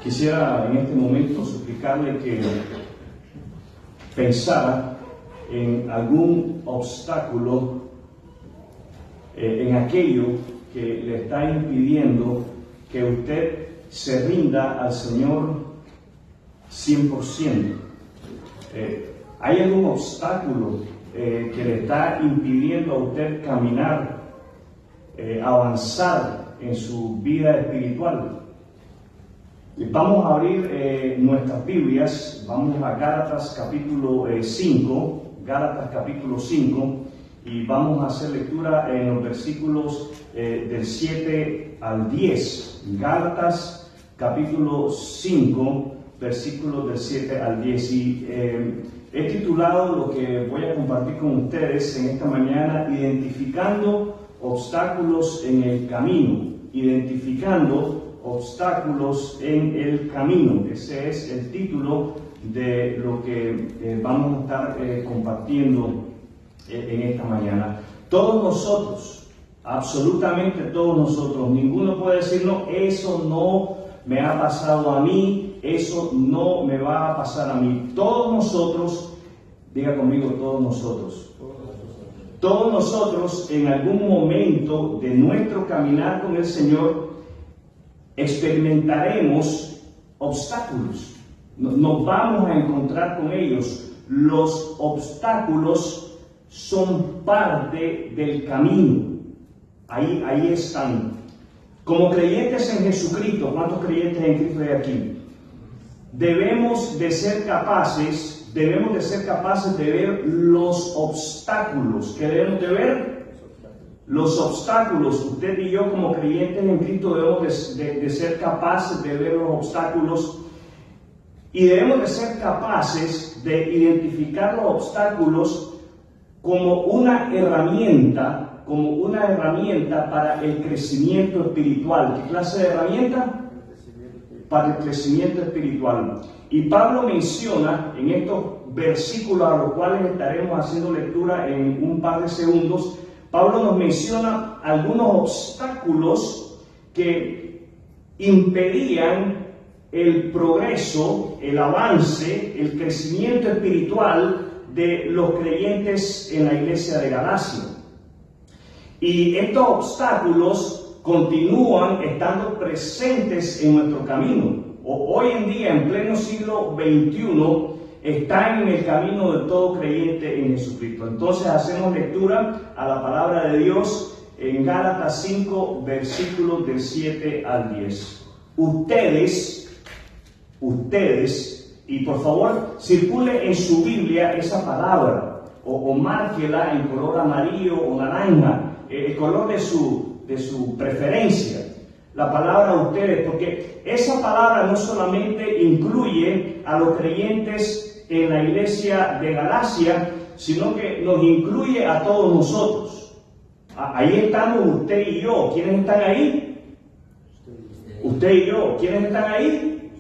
Quisiera en este momento suplicarle que pensara en algún obstáculo, en aquello que le está impidiendo que usted se rinda al Señor 100%. ¿Hay algún obstáculo que le está impidiendo a usted caminar, avanzar en su vida espiritual? Vamos a abrir nuestras Biblias, vamos a Gálatas capítulo 5, Gálatas capítulo 5, y vamos a hacer lectura en los versículos del 7 al 10. Gálatas capítulo 5, versículos del 7 al 10. Y he titulado lo que voy a compartir con ustedes en esta mañana, identificando obstáculos en el camino. Identificando obstáculos en el camino. Ese es el título de lo que vamos a estar compartiendo en esta mañana. Todos nosotros, absolutamente todos nosotros, ninguno puede decir, no, eso no me ha pasado a mí, eso no me va a pasar a mí. Todos nosotros, diga conmigo, todos nosotros en algún momento de nuestro caminar con el Señor experimentaremos obstáculos, nos vamos a encontrar con ellos. Los obstáculos son parte del camino, ahí están. Como creyentes en Jesucristo, ¿cuántos creyentes en Cristo hay aquí? Debemos de ser capaces de ver los obstáculos. ¿Qué debemos de ver? Los obstáculos. Usted y yo como creyentes en Cristo debemos de ser capaces de ver los obstáculos, y debemos de ser capaces de identificar los obstáculos como una herramienta para el crecimiento espiritual. ¿Qué clase de herramienta? Para el crecimiento espiritual. Y Pablo menciona en estos versículos, a los cuales estaremos haciendo lectura en un par de segundos, Pablo nos menciona algunos obstáculos que impedían el progreso, el avance, el crecimiento espiritual de los creyentes en la iglesia de Galacia. Y estos obstáculos continúan estando presentes en nuestro camino. Hoy en día, en pleno siglo XXI, está en el camino de todo creyente en Jesucristo. Entonces hacemos lectura a la palabra de Dios en Gálatas 5, versículos del 7 al 10. Ustedes, y por favor circule en su Biblia esa palabra, o márquela en color amarillo o naranja, el color de su preferencia. La palabra ustedes, porque esa palabra no solamente incluye a los creyentes en la iglesia de Galacia, sino que nos incluye a todos nosotros. Ahí estamos usted y yo. ¿Quiénes están ahí? Usted y yo. ¿Quiénes están ahí?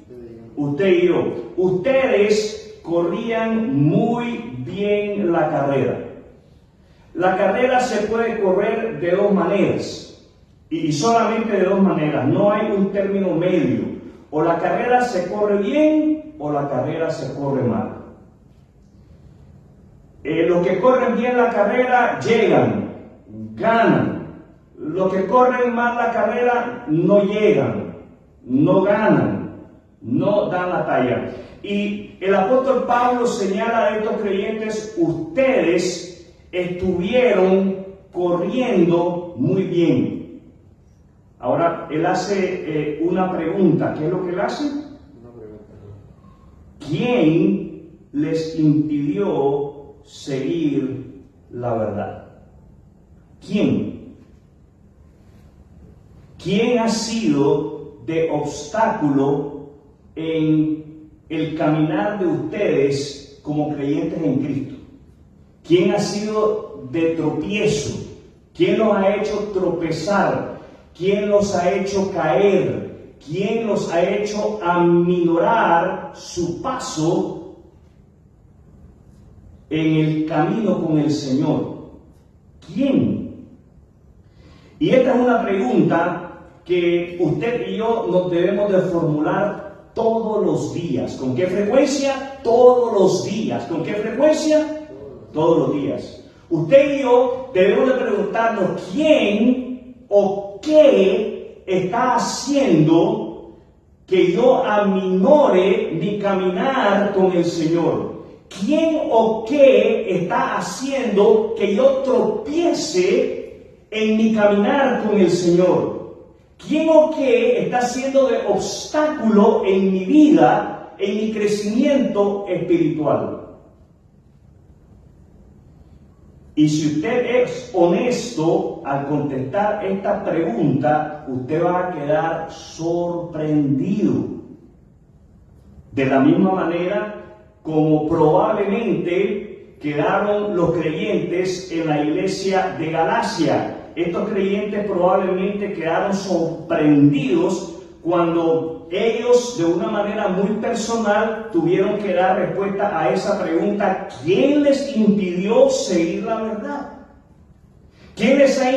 Usted y yo. Ustedes corrían muy bien la carrera. La carrera se puede correr de dos maneras, y solamente de dos maneras. No hay un término medio. O la carrera se corre bien o la carrera se corre mal. Los que corren bien la carrera llegan, ganan. Los que corren mal la carrera no llegan, no ganan, no dan la talla. Y el apóstol Pablo señala a estos creyentes: ustedes estuvieron corriendo muy bien. Ahora, él hace una pregunta. ¿Qué es lo que él hace? ¿Quién les impidió seguir la verdad? ¿Quién? ¿Quién ha sido de obstáculo en el caminar de ustedes como creyentes en Cristo? ¿Quién ha sido de tropiezo? ¿Quién los ha hecho tropezar? ¿Quién los ha hecho caer? ¿Quién los ha hecho aminorar su paso en el camino con el Señor? ¿Quién? Y esta es una pregunta que usted y yo nos debemos de formular todos los días. ¿Con qué frecuencia? Todos los días. ¿Con qué frecuencia? Todos los días. Usted y yo debemos de preguntarnos quién o qué está haciendo que yo aminore mi caminar con el Señor. ¿Quién o qué está haciendo que yo tropiece en mi caminar con el Señor? ¿Quién o qué está siendo de obstáculo en mi vida, en mi crecimiento espiritual? Y si usted es honesto al contestar esta pregunta, usted va a quedar sorprendido. De la misma manera como probablemente quedaron los creyentes en la iglesia de Galacia. Estos creyentes probablemente quedaron sorprendidos cuando ellos, de una manera muy personal, tuvieron que dar respuesta a esa pregunta: ¿quién les impidió seguir la verdad? ¿Quién les ha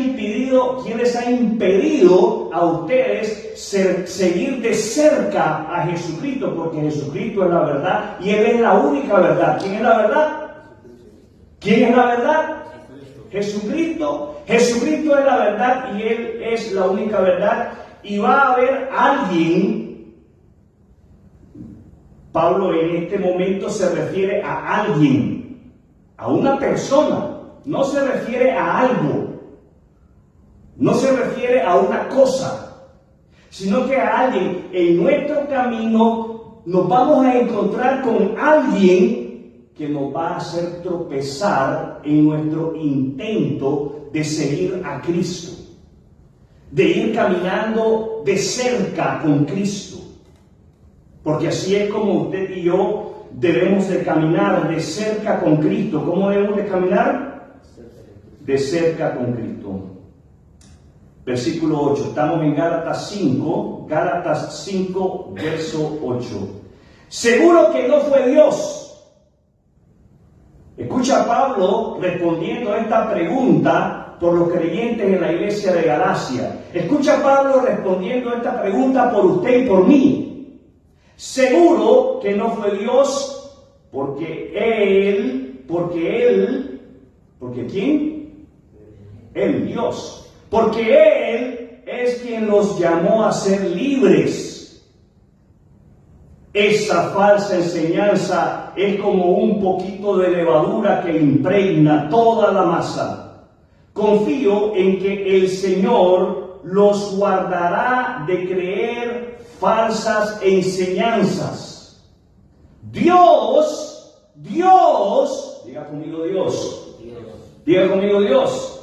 impedido a ustedes seguir de cerca a Jesucristo? Porque Jesucristo es la verdad y Él es la única verdad. ¿Quién es la verdad? ¿Quién es la verdad? Jesucristo. Jesucristo es la verdad y Él es la única verdad. Y va a haber alguien, Pablo en este momento se refiere a alguien, a una persona, no se refiere a algo, no se refiere a una cosa, sino que a alguien. En nuestro camino nos vamos a encontrar con alguien que nos va a hacer tropezar en nuestro intento de seguir a Cristo, de ir caminando de cerca con Cristo. Porque así es como usted y yo debemos de caminar de cerca con Cristo. ¿Cómo debemos de caminar? De cerca con Cristo. Versículo 8. Estamos en Gálatas 5, verso 8. Seguro que no fue Dios. Escucha a Pablo respondiendo a esta pregunta por los creyentes en la iglesia de Galacia. Escucha a Pablo respondiendo a esta pregunta por usted y por mí. Seguro que no fue Dios, porque ¿quién? Él, Dios. Porque Él es quien los llamó a ser libres. Esa falsa enseñanza es como un poquito de levadura que impregna toda la masa. Confío en que el Señor los guardará de creer falsas enseñanzas. Dios, diga conmigo Dios. Diga conmigo Dios.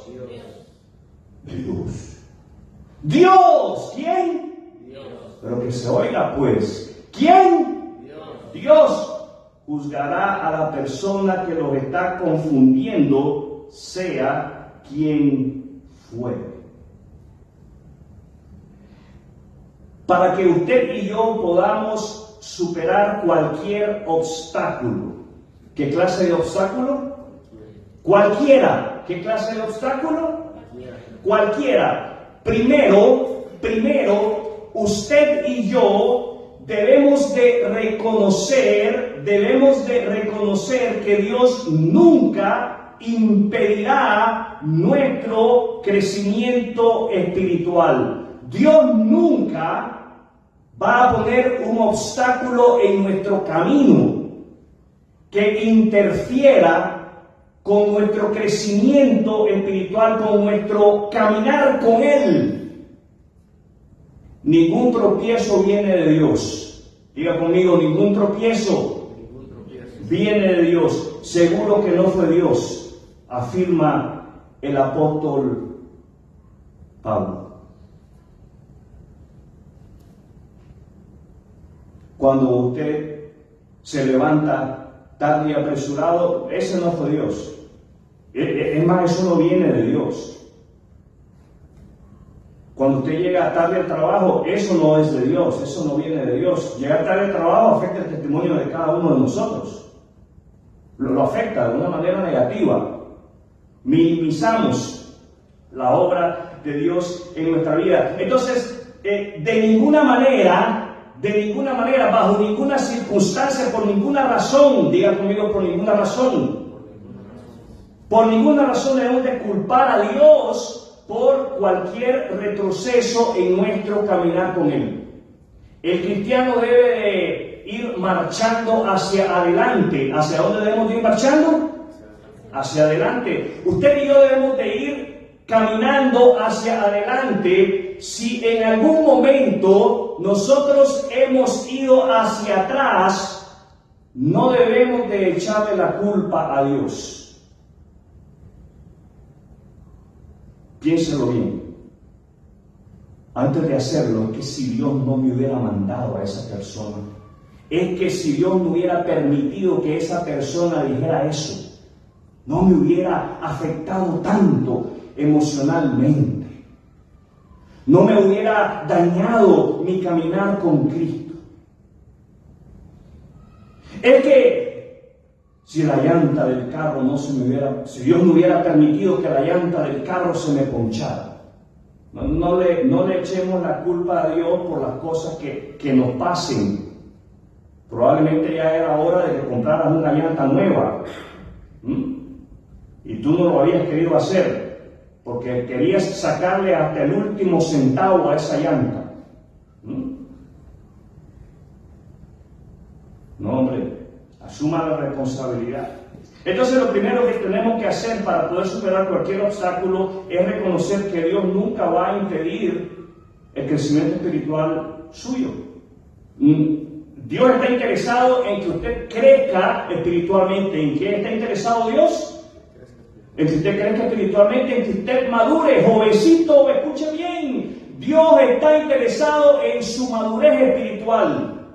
Dios, ¿quién? Pero que se oiga pues. ¿Quién? Dios juzgará a la persona que los está confundiendo, sea quien fuere. Para que usted y yo podamos superar cualquier obstáculo. ¿Qué clase de obstáculo? Cualquiera. ¿Qué clase de obstáculo? Cualquiera. Primero, usted y yo debemos de reconocer que Dios nunca impedirá nuestro crecimiento espiritual. Dios nunca va a poner un obstáculo en nuestro camino que interfiera con nuestro crecimiento espiritual, con nuestro caminar con Él. Ningún tropiezo viene de Dios. Diga conmigo, ningún tropiezo viene de Dios. Seguro que no fue Dios, afirma el apóstol Pablo. Cuando usted se levanta tarde y apresurado, ese no fue Dios. Es más, eso no viene de Dios. Cuando usted llega tarde al trabajo, eso no es de Dios, eso no viene de Dios. Llegar tarde al trabajo afecta el testimonio de cada uno de nosotros. Lo afecta de una manera negativa. Minimizamos la obra de Dios en nuestra vida. Entonces, de ninguna manera de ninguna manera, bajo ninguna circunstancia, por ninguna razón, diga conmigo, por ninguna razón. Por ninguna razón debemos de culpar a Dios por cualquier retroceso en nuestro caminar con Él. El cristiano debe de ir marchando hacia adelante. ¿Hacia dónde debemos de ir marchando? Hacia adelante. Usted y yo debemos de ir caminando hacia adelante. Si en algún momento nosotros hemos ido hacia atrás, no debemos de echarle la culpa a Dios. Piénselo bien. Antes de hacerlo, es que si Dios no me hubiera mandado a esa persona, es que si Dios no hubiera permitido que esa persona dijera eso, no me hubiera afectado tanto emocionalmente, no me hubiera dañado mi caminar con Cristo. Es que si la llanta del carro si Dios no hubiera permitido que la llanta del carro se me ponchara, no le echemos la culpa a Dios por las cosas que nos pasen. Probablemente ya era hora de que compraras una llanta nueva. Y tú no lo habías querido hacer porque querías sacarle hasta el último centavo a esa llanta. No, hombre, asuma la responsabilidad. Entonces lo primero que tenemos que hacer para poder superar cualquier obstáculo es reconocer que Dios nunca va a impedir el crecimiento espiritual suyo. Dios está interesado en que usted crezca espiritualmente. ¿En qué está interesado Dios? En que usted crezca espiritualmente, en que usted madure. Jovencito, escuche bien. Dios está interesado en su madurez espiritual.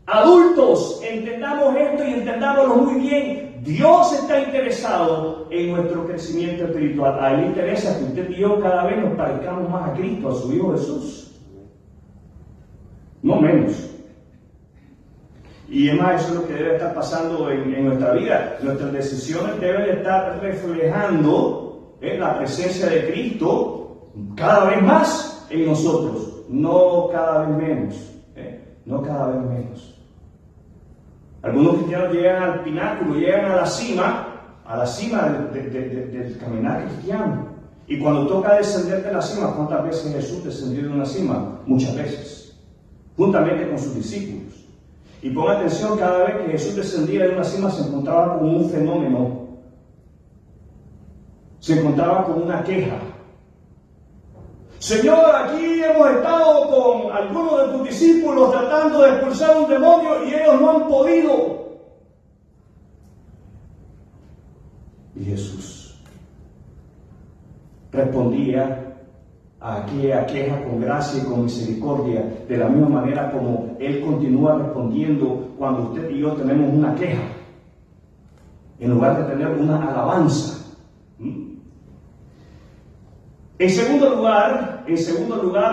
Adultos, entendamos esto y entendámoslo muy bien. Dios está interesado en nuestro crecimiento espiritual. A Él le interesa que usted y yo cada vez nos parezcamos más a Cristo, a su Hijo Jesús. No menos. Y es más, eso es lo que debe estar pasando en nuestra vida. Nuestras decisiones deben estar reflejando la presencia de Cristo cada vez más en nosotros, no cada vez menos. No cada vez menos. Algunos cristianos llegan al pináculo, llegan a la cima del caminar cristiano. Y cuando toca descender de la cima, ¿cuántas veces Jesús descendió de una cima? Muchas veces, juntamente con sus discípulos. Y ponga atención, cada vez que Jesús descendía de una cima se encontraba con un fenómeno, se encontraba con una queja. Señor, aquí hemos estado con algunos de tus discípulos tratando de expulsar un demonio y ellos no han podido. Y Jesús respondía a aquella queja con gracia y con misericordia, de la misma manera como Él continúa respondiendo cuando usted y yo tenemos una queja, en lugar de tener una alabanza. En segundo lugar,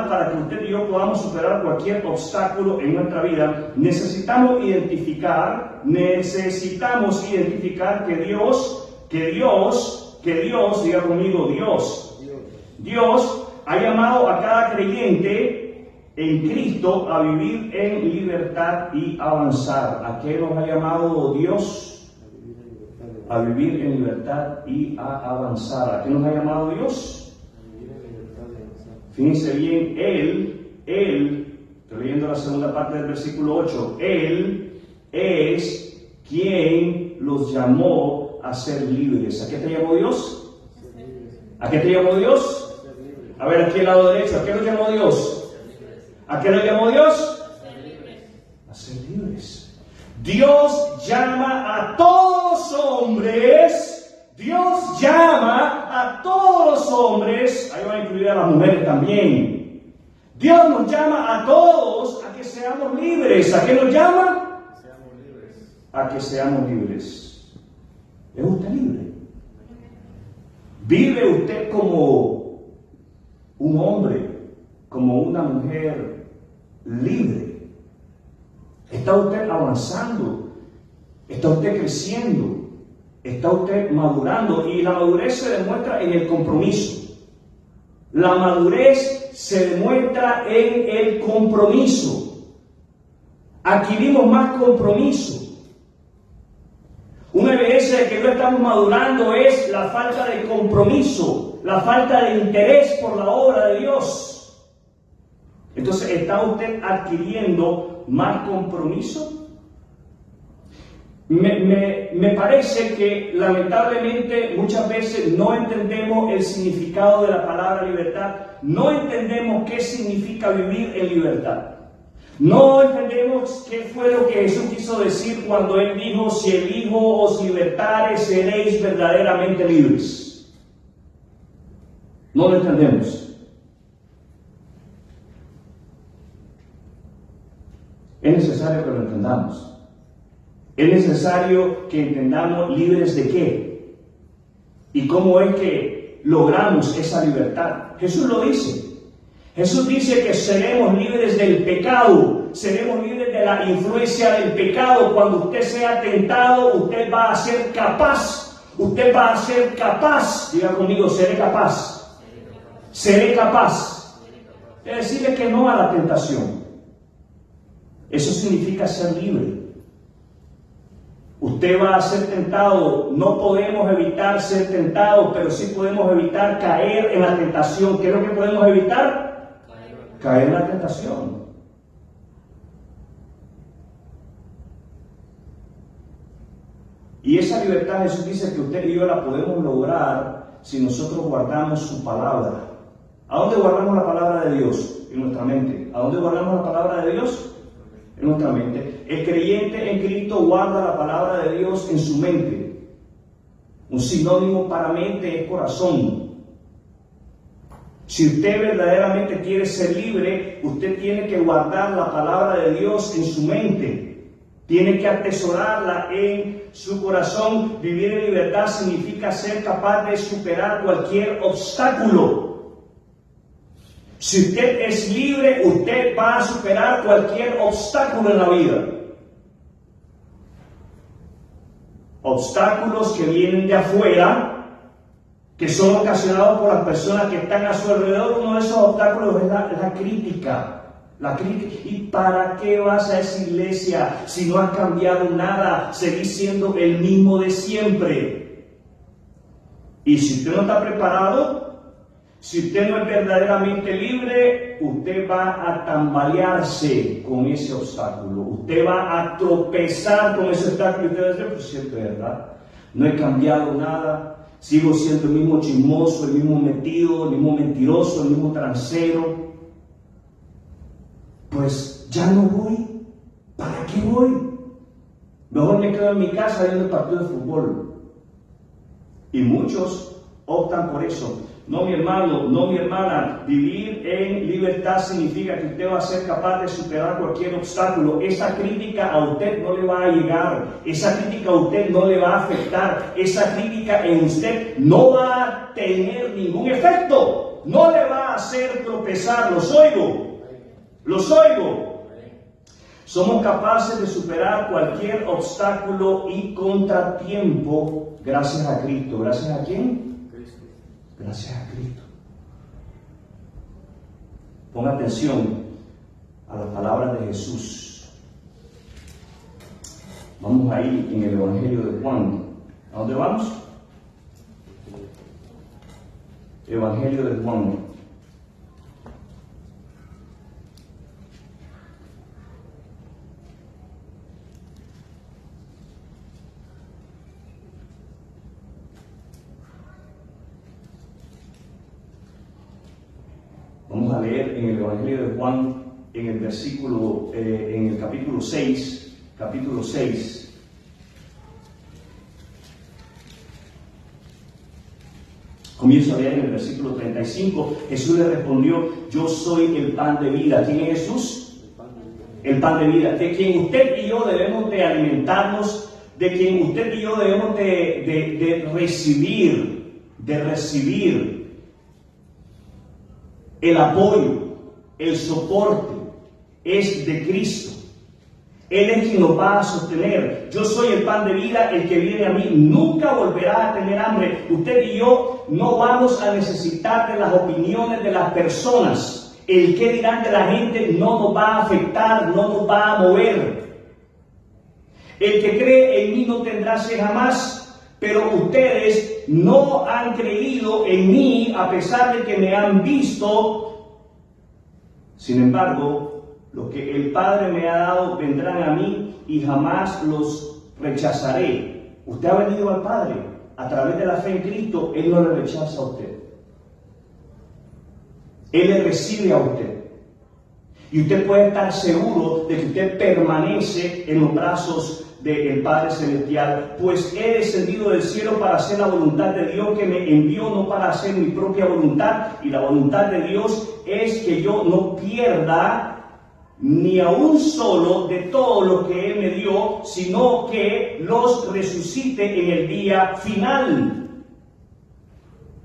para que usted y yo podamos superar cualquier obstáculo en nuestra vida, necesitamos identificar que Dios, diga conmigo, Dios ha llamado a cada creyente en Cristo a vivir en libertad y avanzar. ¿A qué nos ha llamado Dios? A vivir en libertad y a avanzar. ¿A qué nos ha llamado Dios? Fíjense bien, Él, estoy leyendo la segunda parte del versículo 8, Él es quien los llamó a ser libres. ¿A qué te llamó Dios? ¿A qué te llamó Dios? A ver, aquí al lado derecho, ¿a qué nos llamó Dios? ¿A qué nos llamó Dios? A ser libres. Dios llama a todos los hombres. Dios llama a todos los hombres, ahí va a incluir a las mujeres también. Dios nos llama a todos a que seamos libres. ¿A qué nos llama? A que seamos libres. ¿Es usted libre? ¿Vive usted como un hombre, como una mujer libre? ¿Está usted avanzando? ¿Está usted creciendo? ¿Está usted madurando? Y la madurez se demuestra en el compromiso. La madurez se demuestra en el compromiso. adquirimos más compromiso. Una evidencia de que no estamos madurando es la falta de compromiso, la falta de interés por la obra de Dios. Entonces, ¿está usted adquiriendo más compromiso? Me parece que lamentablemente muchas veces no entendemos el significado de la palabra libertad, no entendemos qué significa vivir en libertad. No entendemos qué fue lo que Jesús quiso decir cuando Él dijo, si el Hijo os libertare, seréis verdaderamente libres. No lo entendemos. Es necesario que lo entendamos. Es necesario que entendamos libres de qué y cómo es que logramos esa libertad. Jesús lo dice. Jesús dice que seremos libres del pecado, seremos libres de la influencia del pecado. Cuando usted sea tentado, usted va a ser capaz, diga conmigo, seré capaz. De decirle que no a la tentación. Eso significa ser libre. Usted va a ser tentado, no podemos evitar ser tentados, pero sí podemos evitar caer en la tentación. ¿Qué es lo que podemos evitar? Caer en la tentación. Y esa libertad Jesús dice que usted y yo la podemos lograr si nosotros guardamos su palabra. ¿A dónde guardamos la palabra de Dios? En nuestra mente. ¿A dónde guardamos la palabra de Dios? En nuestra mente. El creyente en Cristo guarda la palabra de Dios en su mente. Un sinónimo para mente es corazón. Si usted verdaderamente quiere ser libre, usted tiene que guardar la palabra de Dios en su mente. Tiene que atesorarla en su corazón. Vivir en libertad significa ser capaz de superar cualquier obstáculo. Si usted es libre, usted va a superar cualquier obstáculo en la vida. Obstáculos que vienen de afuera, que son ocasionados por las personas que están a su alrededor. Uno de esos obstáculos es la crítica. La crítica. ¿Y para qué vas a esa iglesia si no has cambiado nada? Seguís siendo el mismo de siempre. Y si usted no está preparado, si usted no es verdaderamente libre, usted va a tambalearse con ese obstáculo. Usted va a tropezar con ese obstáculo. Y usted va a decir, pues cierto, ¿verdad? No he cambiado nada. Sigo siendo el mismo chismoso, el mismo metido, el mismo mentiroso, el mismo transero. Pues ya no voy. ¿Para qué voy? Mejor me quedo en mi casa viendo el partido de fútbol. Y muchos optan por eso. No, mi hermano, no, mi hermana. Vivir en libertad significa que usted va a ser capaz de superar cualquier obstáculo. Esa crítica a usted no le va a llegar. Esa crítica a usted no le va a afectar. Esa crítica en usted no va a tener ningún efecto. No le va a hacer tropezar. Los oigo. Somos capaces de superar cualquier obstáculo y contratiempo gracias a Cristo. ¿Gracias a quién? Gracias a Cristo. Ponga atención a las palabras de Jesús. Vamos ahí en el Evangelio de Juan. ¿A dónde vamos? Evangelio de Juan. Vamos a leer en el Evangelio de Juan, en el capítulo 6, Comienzo a leer en el versículo 35. Jesús le respondió, yo soy el pan de vida. ¿Quién es Jesús? El pan de vida, de quien usted y yo debemos de alimentarnos, de quien usted y yo debemos de recibir el apoyo, el soporte, es de Cristo. Él es quien nos va a sostener. Yo soy el pan de vida, el que viene a mí nunca volverá a tener hambre. Usted y yo no vamos a necesitar de las opiniones de las personas. El qué dirán de la gente no nos va a afectar, no nos va a mover. El que cree en mí no tendrá sed jamás, pero ustedes no han creído en mí a pesar de que me han visto. Sin embargo, lo que el Padre me ha dado vendrán a mí y jamás los rechazaré. Usted ha venido al Padre a través de la fe en Cristo. Él no le rechaza a usted. Él le recibe a usted. Y usted puede estar seguro de que usted permanece en los brazos del Padre Celestial, pues he descendido del cielo para hacer la voluntad de Dios que me envió, no para hacer mi propia voluntad. Y la voluntad de Dios es que yo no pierda ni a un solo de todo lo que Él me dio, sino que los resucite en el día final.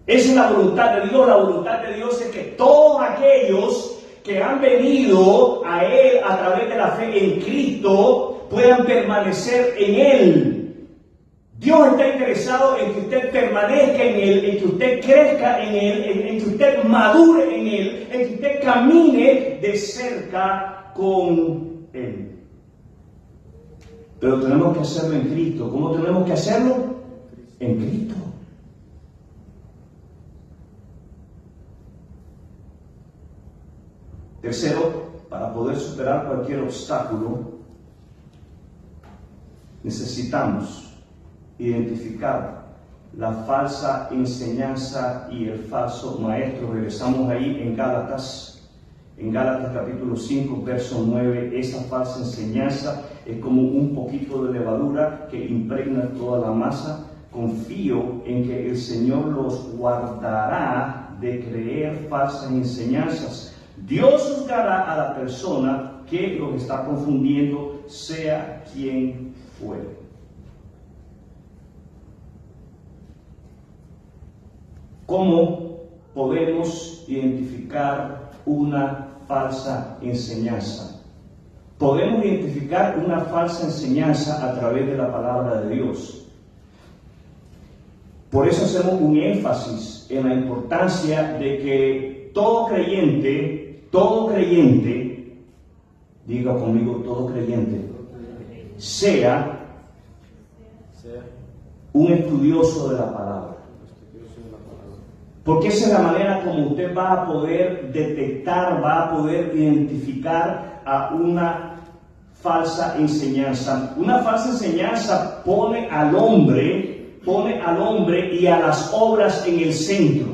Esa es la voluntad de Dios. La voluntad de Dios es que todos aquellos que han venido a Él a través de la fe en Cristo puedan permanecer en Él. Dios está interesado en que usted permanezca en Él, en que usted crezca en Él, en que usted madure en Él, en que usted camine de cerca con Él. Pero tenemos que hacerlo en Cristo. ¿Cómo tenemos que hacerlo? En Cristo. Tercero, para poder superar cualquier obstáculo, necesitamos identificar la falsa enseñanza y el falso maestro. Regresamos ahí en Gálatas capítulo 5, verso 9. Esa falsa enseñanza es como un poquito de levadura que impregna toda la masa. Confío en que el Señor los guardará de creer falsas enseñanzas. Dios juzgará a la persona que los está confundiendo, sea quien fuere. ¿Cómo podemos identificar una falsa enseñanza? Podemos identificar una falsa enseñanza a través de la palabra de Dios. Por eso hacemos un énfasis en la importancia de que todo creyente, diga conmigo, todo creyente, sea un estudioso de la palabra. Porque esa es la manera como usted va a poder detectar, va a poder identificar a una falsa enseñanza. Una falsa enseñanza pone al hombre y a las obras en el centro.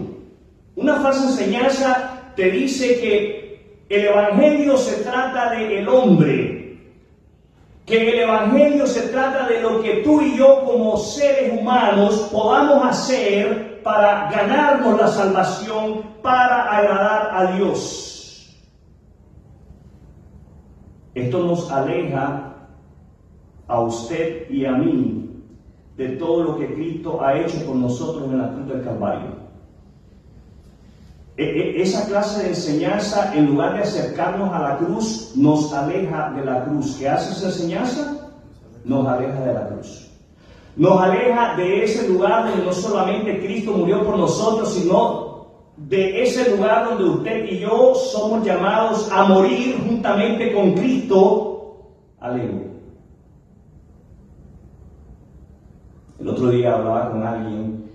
Una falsa enseñanza te dice que el Evangelio se trata del hombre, que el Evangelio se trata de lo que tú y yo como seres humanos podamos hacer para ganarnos la salvación, para agradar a Dios. Esto nos aleja a usted y a mí de todo lo que Cristo ha hecho por nosotros en la cruz del Calvario. Esa clase de enseñanza, en lugar de acercarnos a la cruz, nos aleja de la cruz. ¿Qué hace esa enseñanza? Nos aleja de la cruz. Nos aleja de ese lugar donde no solamente Cristo murió por nosotros, sino de ese lugar donde usted y yo somos llamados a morir juntamente con Cristo al ego. El otro día hablaba con alguien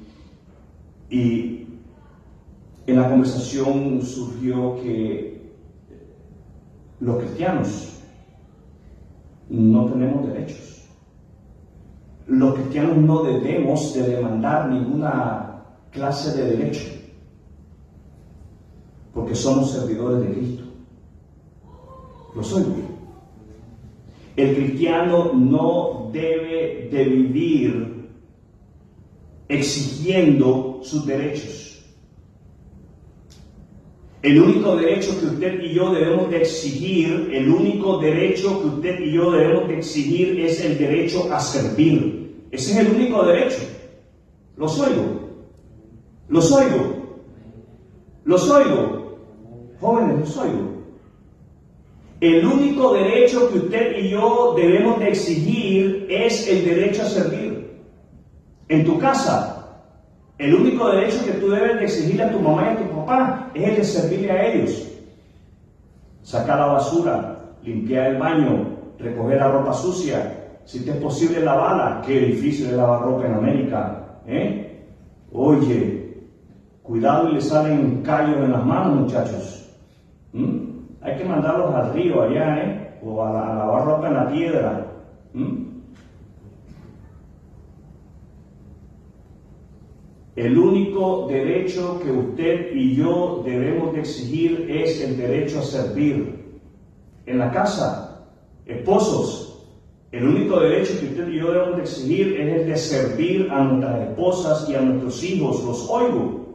y en la conversación surgió que los cristianos no tenemos derechos. Los cristianos no debemos de demandar ninguna clase de derecho, porque somos servidores de Cristo. Lo soy yo. El cristiano no debe de vivir exigiendo sus derechos. El único derecho que usted y yo debemos de exigir, es el derecho a servir. Ese es el único derecho. Los oigo. Jóvenes, los oigo. El único derecho que usted y yo debemos de exigir es el derecho a servir. En tu casa, el único derecho que tú debes de exigirle a tu mamá y a tu papá es el de servirle a ellos. Sacar la basura, limpiar el baño, recoger la ropa sucia, Si te es posible lavarla, qué difícil es lavar ropa en América. Oye, cuidado y le salen callos en las manos, muchachos. Hay que mandarlos al río allá, o a lavar ropa en la piedra. El único derecho que usted y yo debemos de exigir es el derecho a servir. En la casa, esposos, el único derecho que usted y yo debemos de exigir es el de servir a nuestras esposas y a nuestros hijos. Los oigo.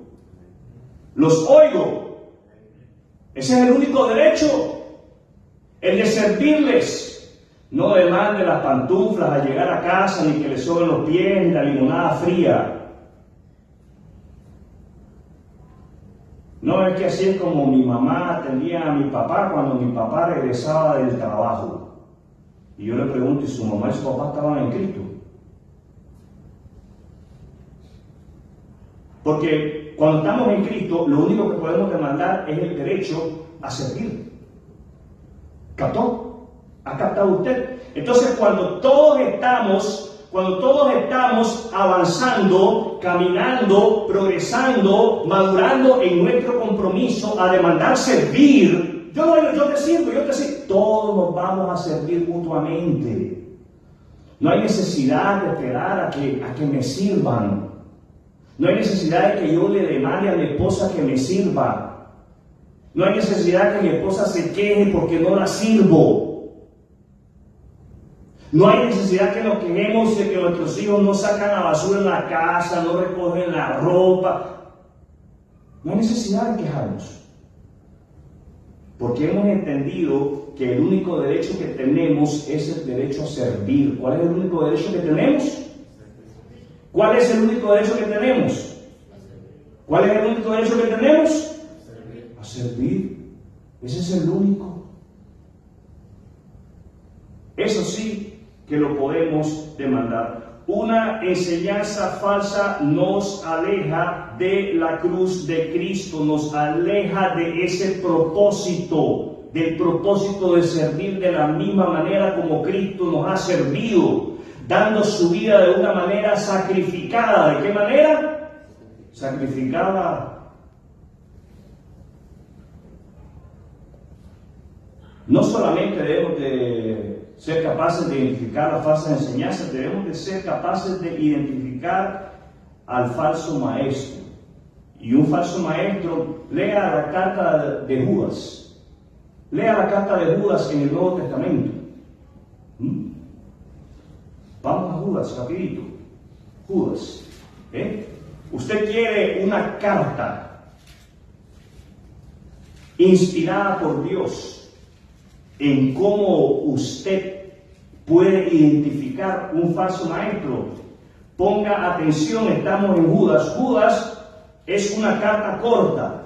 Los oigo. Ese es el único derecho. El de servirles. No demande las pantuflas al llegar a casa, ni que le sobren los pies, ni la limonada fría. No es que así es como mi mamá atendía a mi papá cuando mi papá regresaba del trabajo. Y yo le pregunto, ¿y su mamá y su papá estaban en Cristo? Porque cuando estamos en Cristo, lo único que podemos demandar es el derecho a servir. ¿Captó? ¿Ha captado usted? Entonces, cuando todos estamos avanzando, caminando, progresando, madurando en nuestro compromiso a demandar servir, yo te sirvo, todos nos vamos a servir mutuamente. No hay necesidad de esperar a que me sirvan. No hay necesidad de que yo le demande a mi esposa que me sirva. No hay necesidad de que mi esposa se queje porque no la sirvo. No hay necesidad que nos quejemos de que nuestros hijos no sacan la basura en la casa, no recogen la ropa. No hay necesidad de quejarnos. Porque hemos entendido que el único derecho que tenemos es el derecho a servir. ¿Cuál es el único derecho que tenemos? ¿Cuál es el único derecho que tenemos? ¿Cuál es el único derecho que tenemos? A servir. Ese es el único. Eso sí que lo podemos demandar. Una enseñanza falsa nos aleja de la cruz de Cristo, nos aleja de ese propósito, del propósito de servir de la misma manera como Cristo nos ha servido, dando su vida de una manera sacrificada. ¿De qué manera? Sacrificada. No solamente debemos de ser capaces de identificar las falsas enseñanzas, debemos de ser capaces de identificar al falso maestro. Y un falso maestro, lea la carta de Judas. Lea la carta de Judas en el Nuevo Testamento. Vamos a Judas, rapidito. Judas. Usted quiere una carta inspirada por Dios en cómo usted puede identificar un falso maestro. Ponga atención, estamos en Judas. Judas es una carta corta,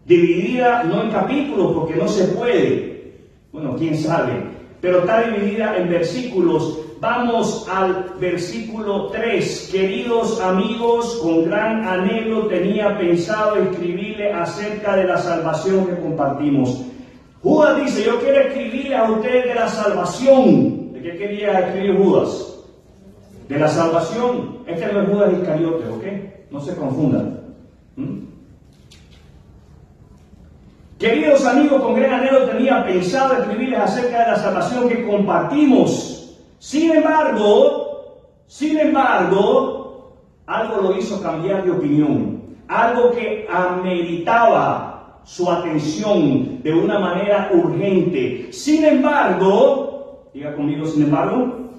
dividida no en capítulos porque no se puede, bueno, quién sabe, pero está dividida en versículos. Vamos al versículo 3. Queridos amigos, con gran anhelo tenía pensado escribirle acerca de la salvación que compartimos. Judas dice, yo quiero escribirle a ustedes de la salvación. ¿De qué quería escribir Judas? De la salvación. Este no es Judas Iscariote, ¿ok? No se confundan. Queridos amigos, con gran anhelo tenía pensado escribirles acerca de la salvación que compartimos. Sin embargo, algo lo hizo cambiar de opinión. Algo que ameritaba su atención de una manera urgente. Sin embargo, diga conmigo, sin embargo,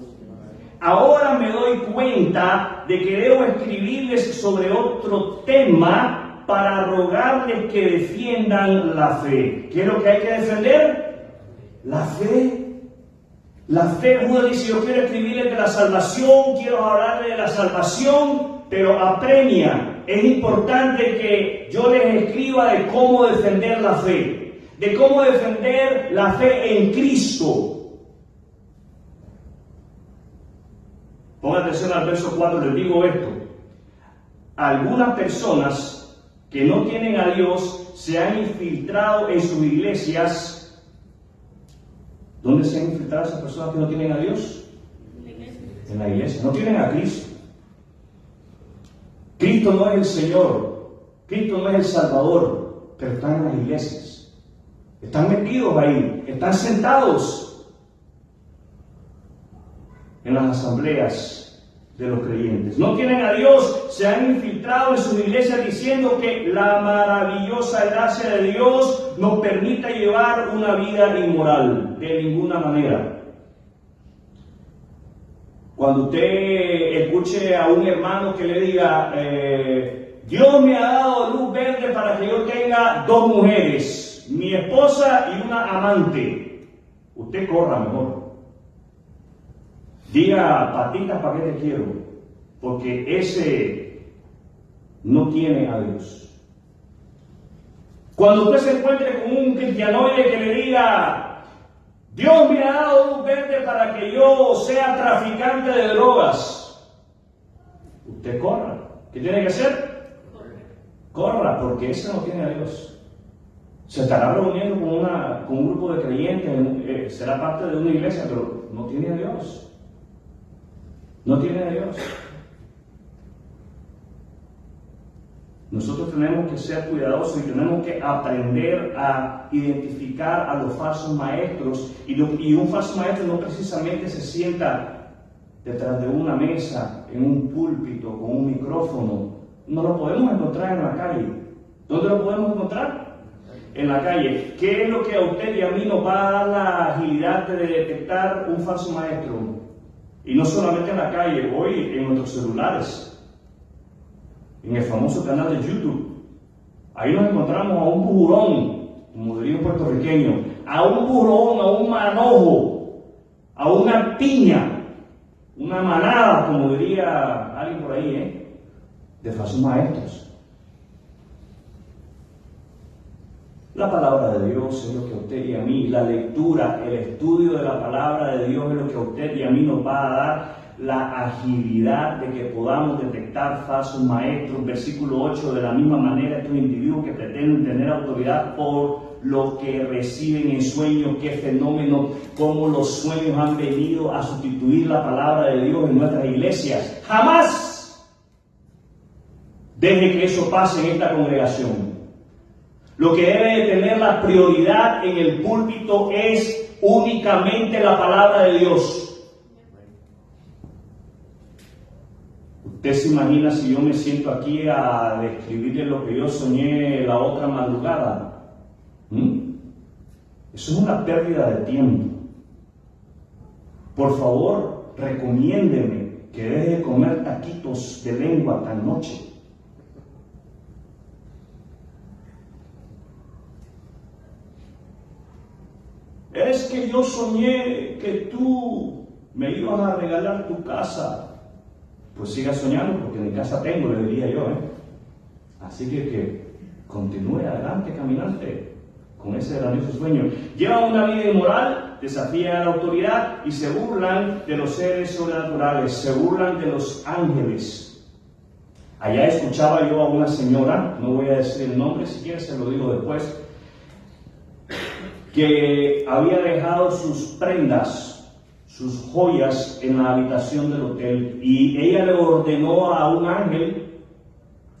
ahora me doy cuenta de que debo escribirles sobre otro tema para rogarles que defiendan la fe. ¿Qué es lo que hay que defender? La fe. La fe. Judas dice, yo quiero escribirles de la salvación, quiero hablarles de la salvación, pero apremia. Es importante que yo les escriba de cómo defender la fe, de cómo defender la fe en Cristo. Ponga atención al verso 4, les digo esto. Algunas personas que no tienen a Dios se han infiltrado en sus iglesias. ¿Dónde se han infiltrado esas personas que no tienen a Dios? en la iglesia, no tienen a Cristo. Cristo no es el Señor, Cristo no es el Salvador, pero están en las iglesias, están metidos ahí, están sentados en las asambleas de los creyentes. No tienen a Dios, se han infiltrado en sus iglesias diciendo que la maravillosa gracia de Dios nos permite llevar una vida inmoral, de ninguna manera. Cuando usted escuche a un hermano que le diga, Dios me ha dado luz verde para que yo tenga 2 mujeres, mi esposa y una amante, usted corra mejor. Diga, patitas, ¿para qué te quiero? Porque ese no tiene a Dios. Cuando usted se encuentre con un cristianoide que le diga, Dios me ha dado luz verde para que yo sea traficante de drogas, usted corra. ¿Qué tiene que hacer? Corra, porque ese no tiene a Dios. Se estará reuniendo con un grupo de creyentes, será parte de una iglesia, pero no tiene a Dios. No tiene a Dios. Nosotros tenemos que ser cuidadosos y tenemos que aprender a identificar a los falsos maestros. Y un falso maestro no precisamente se sienta detrás de una mesa, en un púlpito, con un micrófono. No lo podemos encontrar en la calle. ¿Dónde lo podemos encontrar? En la calle. ¿Qué es lo que a usted y a mí nos va a dar la agilidad de detectar un falso maestro? Y no solamente en la calle, hoy en nuestros celulares, en el famoso canal de YouTube. Ahí nos encontramos a un burrón, como diría un puertorriqueño, a un burrón, a un manojo, a una piña, una manada, como diría alguien por ahí, de falsos maestros. La palabra de Dios es lo que a usted y a mí, la lectura, el estudio de la palabra de Dios es lo que a usted y a mí nos va a dar la agilidad de que podamos detectar falsos maestros. Versículo 8, de la misma manera estos individuos que pretenden tener autoridad por lo que reciben en sueños, qué fenómeno, cómo los sueños han venido a sustituir la palabra de Dios en nuestras iglesias. Jamás deje que eso pase en esta congregación. Lo que debe de tener la prioridad en el púlpito es únicamente la palabra de Dios. Usted se imagina si yo me siento aquí a describirle lo que yo soñé la otra madrugada. Eso es una pérdida de tiempo. Por favor, recomiéndeme que deje de comer taquitos de lengua tan noche. Es que yo soñé que tú me ibas a regalar tu casa. Pues siga soñando, porque mi casa tengo, le diría yo. Así que continúe adelante, caminante, con ese grandioso sueño. Llevan una vida inmoral, desafían a la autoridad y se burlan de los seres sobrenaturales, se burlan de los ángeles. Allá escuchaba yo a una señora, no voy a decir el nombre, si quiere se lo digo después, que había dejado sus prendas, sus joyas en la habitación del hotel, y ella le ordenó a un ángel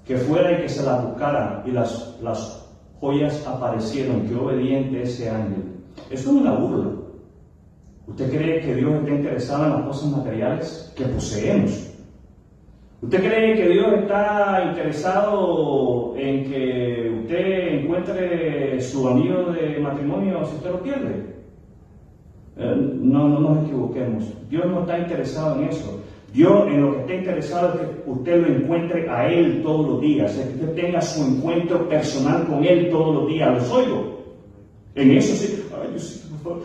que fuera y que se las buscara, y las joyas aparecieron. Qué obediente ese ángel. Eso es una burla. ¿Usted cree que Dios está interesado en las cosas materiales que poseemos? ¿Usted cree que Dios está interesado en que usted encuentre su anillo de matrimonio si usted lo pierde? No nos equivoquemos. Dios no está interesado en eso. Dios en lo que está interesado es que usted lo encuentre a Él todos los días, es que usted tenga su encuentro personal con Él todos los días. ¿Los oigo? En eso sí. Ay, Diosito, por favor.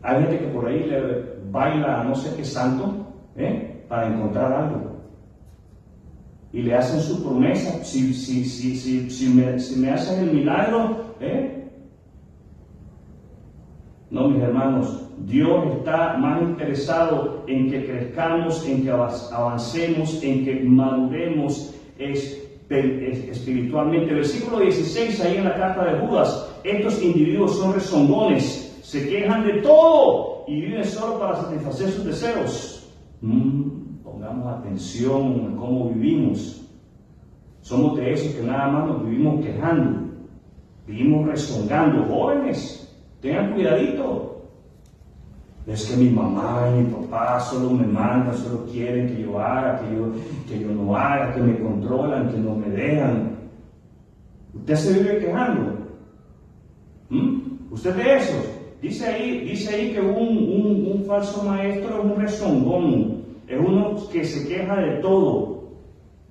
Hay gente que por ahí le baila a no sé qué santo, para encontrar algo. Y le hacen su promesa, si me hacen el milagro, No, mis hermanos, Dios está más interesado en que crezcamos, en que avancemos, en que maduremos espiritualmente. Versículo 16, ahí en la carta de Judas: estos individuos son rezongones, se quejan de todo y viven solo para satisfacer sus deseos. pongamos atención en cómo vivimos. Somos de esos que nada más nos vivimos quejando, vivimos rezongando. Jóvenes, tengan cuidadito. Es que mi mamá y mi papá solo me mandan, solo quieren que yo haga, que yo no haga, que me controlan, que no me dejan. Usted se vive quejando. Usted de esos. Dice ahí que un falso maestro es un rezongón, es uno que se queja de todo.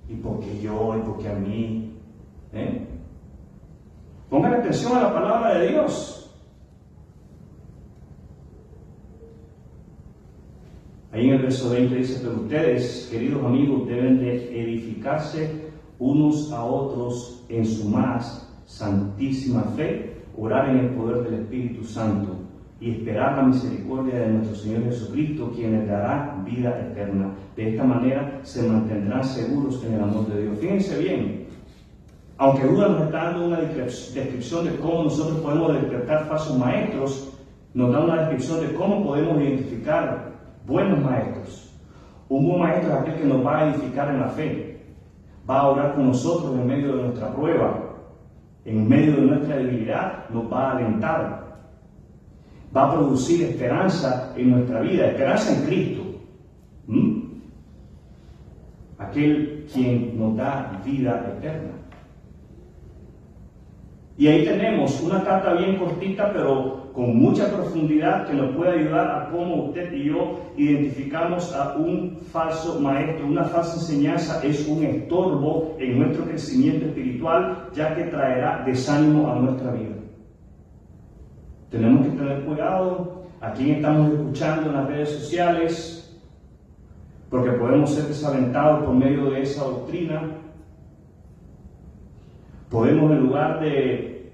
¿Y por qué yo? ¿Y por qué a mí? Pongan atención a la palabra de Dios. Ahí en el verso 20 dice, pero ustedes, queridos amigos, deben de edificarse unos a otros en su más santísima fe, orar en el poder del Espíritu Santo y esperar la misericordia de nuestro Señor Jesucristo, quien les dará vida eterna. De esta manera se mantendrán seguros en el amor de Dios. Fíjense bien, aunque Judas nos está dando una descripción de cómo nosotros podemos detectar falsos maestros, nos da una descripción de cómo podemos identificar buenos maestros. Un buen maestro es aquel que nos va a edificar en la fe, va a orar con nosotros en medio de nuestra prueba, en medio de nuestra debilidad, nos va a alentar, va a producir esperanza en nuestra vida, esperanza en Cristo. Aquel quien nos da vida eterna. Y ahí tenemos una carta bien cortita, pero con mucha profundidad, que nos puede ayudar a cómo usted y yo identificamos a un falso maestro. Una falsa enseñanza es un estorbo en nuestro crecimiento espiritual, ya que traerá desánimo a nuestra vida. Tenemos que tener cuidado a quién estamos escuchando en las redes sociales, porque podemos ser desalentados por medio de esa doctrina. Podemos, en lugar de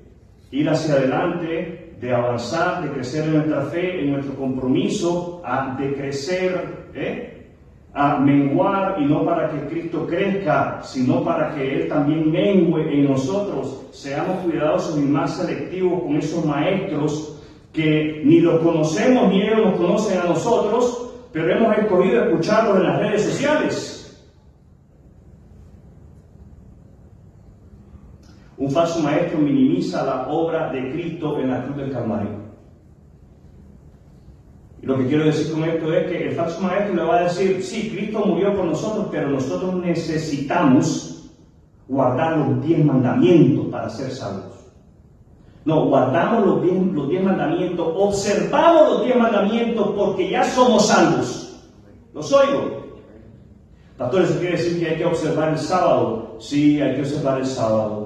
ir hacia adelante, de avanzar, de crecer en nuestra fe, en nuestro compromiso, de crecer, a menguar, y no para que Cristo crezca, sino para que Él también mengüe en nosotros. Seamos cuidadosos y más selectivos con esos maestros que ni los conocemos ni ellos nos conocen a nosotros, pero hemos escogido escucharlos en las redes sociales. Un falso maestro minimiza la obra de Cristo en la cruz del Calvario. Y lo que quiero decir con esto es que el falso maestro le va a decir, sí, Cristo murió por nosotros, pero nosotros necesitamos guardar los 10 mandamientos para ser salvos. No, guardamos los 10 mandamientos, observamos los 10 mandamientos porque ya somos salvos. ¿Los oigo? Pastor, ¿eso quiere decir que hay que observar el sábado? Sí, hay que observar el sábado.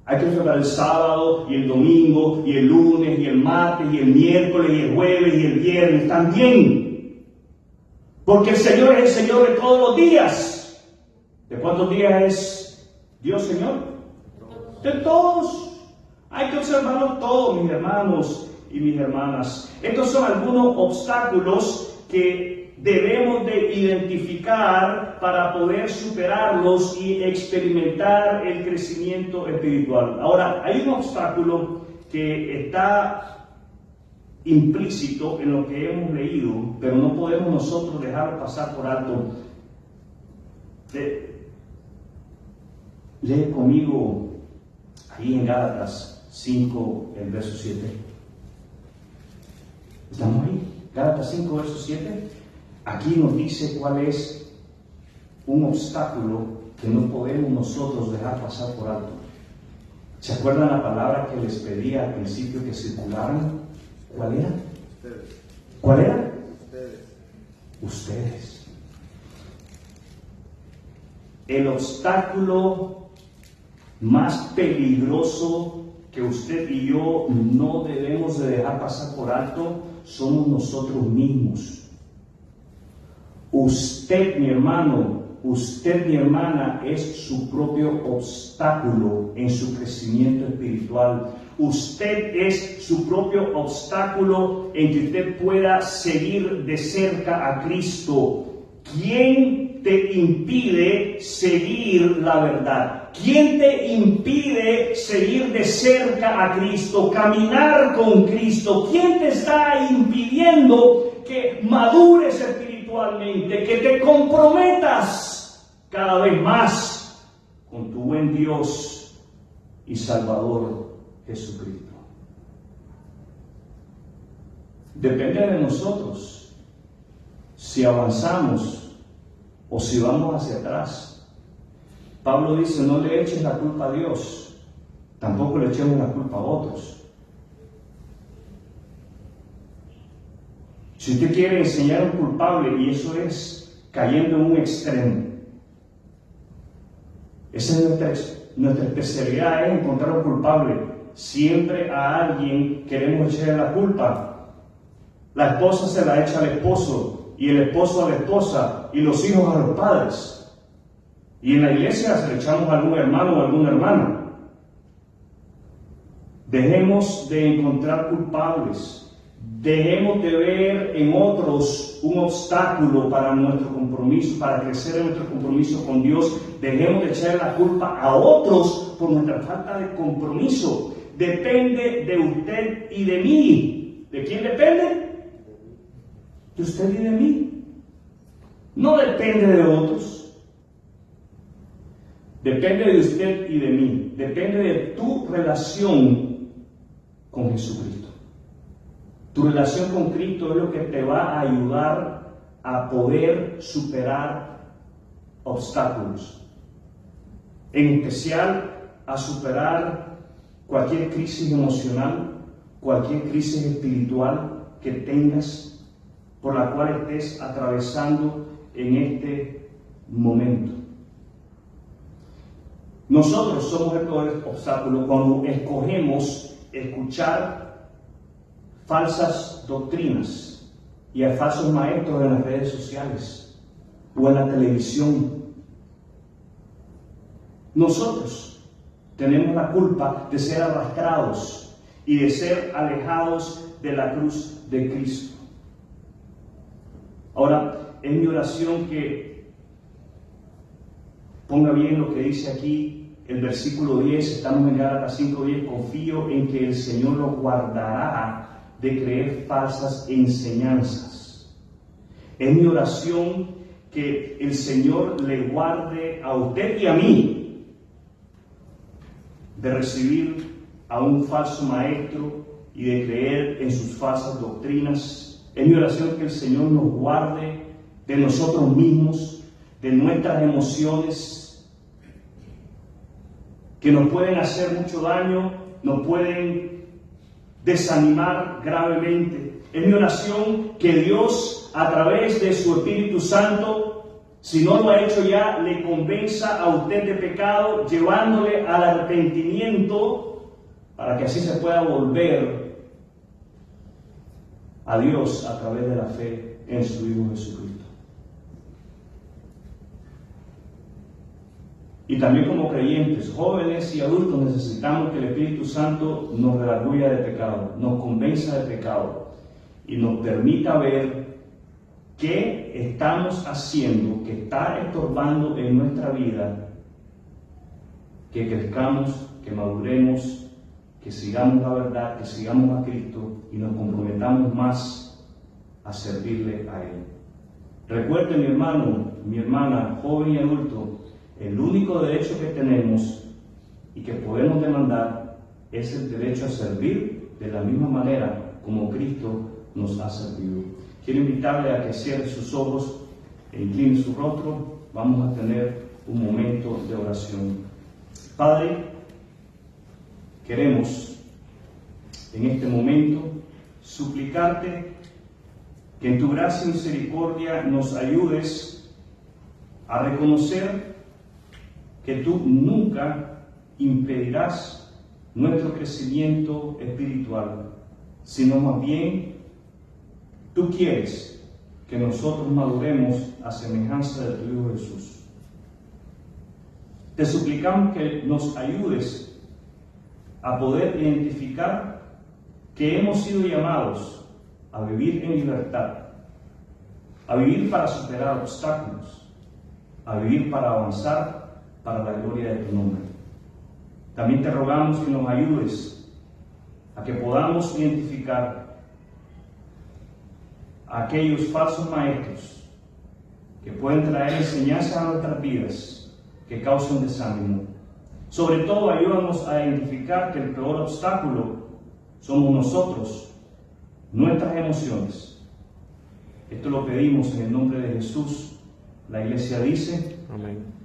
Hay que observar el sábado y el domingo y el lunes y el martes y el miércoles y el jueves y el viernes también. Porque el Señor es el Señor de todos los días. ¿De cuántos días es Dios, Señor? De todos. Hay que observarlos todos, mis hermanos y mis hermanas. Estos son algunos obstáculos que debemos de identificar para poder superarlos y experimentar el crecimiento espiritual. Ahora, hay un obstáculo que está implícito en lo que hemos leído, pero no podemos nosotros dejarlo pasar por alto. Lee conmigo ahí en Gálatas 5, el verso 7. ¿Estamos ahí? Gálatas 5, verso 7. Aquí nos dice cuál es un obstáculo que no podemos nosotros dejar pasar por alto. ¿Se acuerdan la palabra que les pedí al principio que circularan? ¿Cuál era? Ustedes. ¿Cuál era? Ustedes. Ustedes. El obstáculo más peligroso que usted y yo no debemos de dejar pasar por alto somos nosotros mismos. Usted, mi hermano, usted, mi hermana, es su propio obstáculo en su crecimiento espiritual. Usted es su propio obstáculo en que usted pueda seguir de cerca a Cristo. ¿Quién te impide seguir la verdad? ¿Quién te impide seguir de cerca a Cristo, caminar con Cristo? ¿Quién te está impidiendo que madures espiritualmente? espiritualmente, que te comprometas cada vez más con tu buen Dios y Salvador Jesucristo. Depende de nosotros si avanzamos o si vamos hacia atrás. Pablo dice, no le eches la culpa a Dios, tampoco le echemos la culpa a otros. Si usted quiere enseñar a un culpable, y eso es cayendo en un extremo, esa es nuestra especialidad, es encontrar un culpable. Siempre a alguien queremos echarle la culpa. La esposa se la echa al esposo, y el esposo a la esposa, y los hijos a los padres. Y en la iglesia se le echamos a algún hermano o a alguna hermana. Dejemos de encontrar culpables. Dejemos de ver en otros un obstáculo para nuestro compromiso, para crecer en nuestro compromiso con Dios. Dejemos de echar la culpa a otros por nuestra falta de compromiso. Depende de usted y de mí. ¿De quién depende? De usted y de mí. No depende de otros. Depende de usted y de mí. Depende de tu relación con Jesucristo. Tu relación con Cristo es lo que te va a ayudar a poder superar obstáculos. En especial a superar cualquier crisis emocional, cualquier crisis espiritual que tengas, por la cual estés atravesando en este momento. Nosotros somos el peor obstáculo cuando escogemos escuchar falsas doctrinas y a falsos maestros en las redes sociales o en la televisión. Nosotros tenemos la culpa de ser arrastrados y de ser alejados de la cruz de Cristo. Ahora, es mi oración que ponga bien lo que dice aquí el versículo 10, estamos en Gálatas 5:10, confío en que el Señor lo guardará de creer falsas enseñanzas. Es mi oración que el Señor le guarde a usted y a mí de recibir a un falso maestro y de creer en sus falsas doctrinas. Es mi oración que el Señor nos guarde de nosotros mismos, de nuestras emociones, que nos pueden hacer mucho daño, nos pueden desanimar gravemente. Es mi oración que Dios, a través de su Espíritu Santo, si no lo ha hecho ya, le convenza a usted de pecado, llevándole al arrepentimiento, para que así se pueda volver a Dios a través de la fe en su Hijo Jesucristo. Y también como creyentes, jóvenes y adultos, necesitamos que el Espíritu Santo nos redarguya de pecado, nos convenza de pecado y nos permita ver qué estamos haciendo que está estorbando en nuestra vida, que crezcamos, que maduremos, que sigamos la verdad, que sigamos a Cristo y nos comprometamos más a servirle a Él. Recuerde, mi hermano, mi hermana, joven y adulto, el único derecho que tenemos y que podemos demandar es el derecho a servir de la misma manera como Cristo nos ha servido. Quiero invitarle a que cierre sus ojos e incline su rostro. Vamos a tener un momento de oración. Padre, queremos en este momento suplicarte que en tu gracia y misericordia nos ayudes a reconocer que tú nunca impedirás nuestro crecimiento espiritual, sino más bien tú quieres que nosotros maduremos a semejanza de tu Hijo Jesús. Te suplicamos que nos ayudes a poder identificar que hemos sido llamados a vivir en libertad, a vivir para superar obstáculos, a vivir para avanzar para la gloria de tu nombre. También te rogamos que nos ayudes a que podamos identificar a aquellos falsos maestros que pueden traer enseñanzas a nuestras vidas, que causan desánimo. Sobre todo, ayúdanos a identificar que el peor obstáculo somos nosotros, nuestras emociones. Esto lo pedimos en el nombre de Jesús. La iglesia dice: Amén.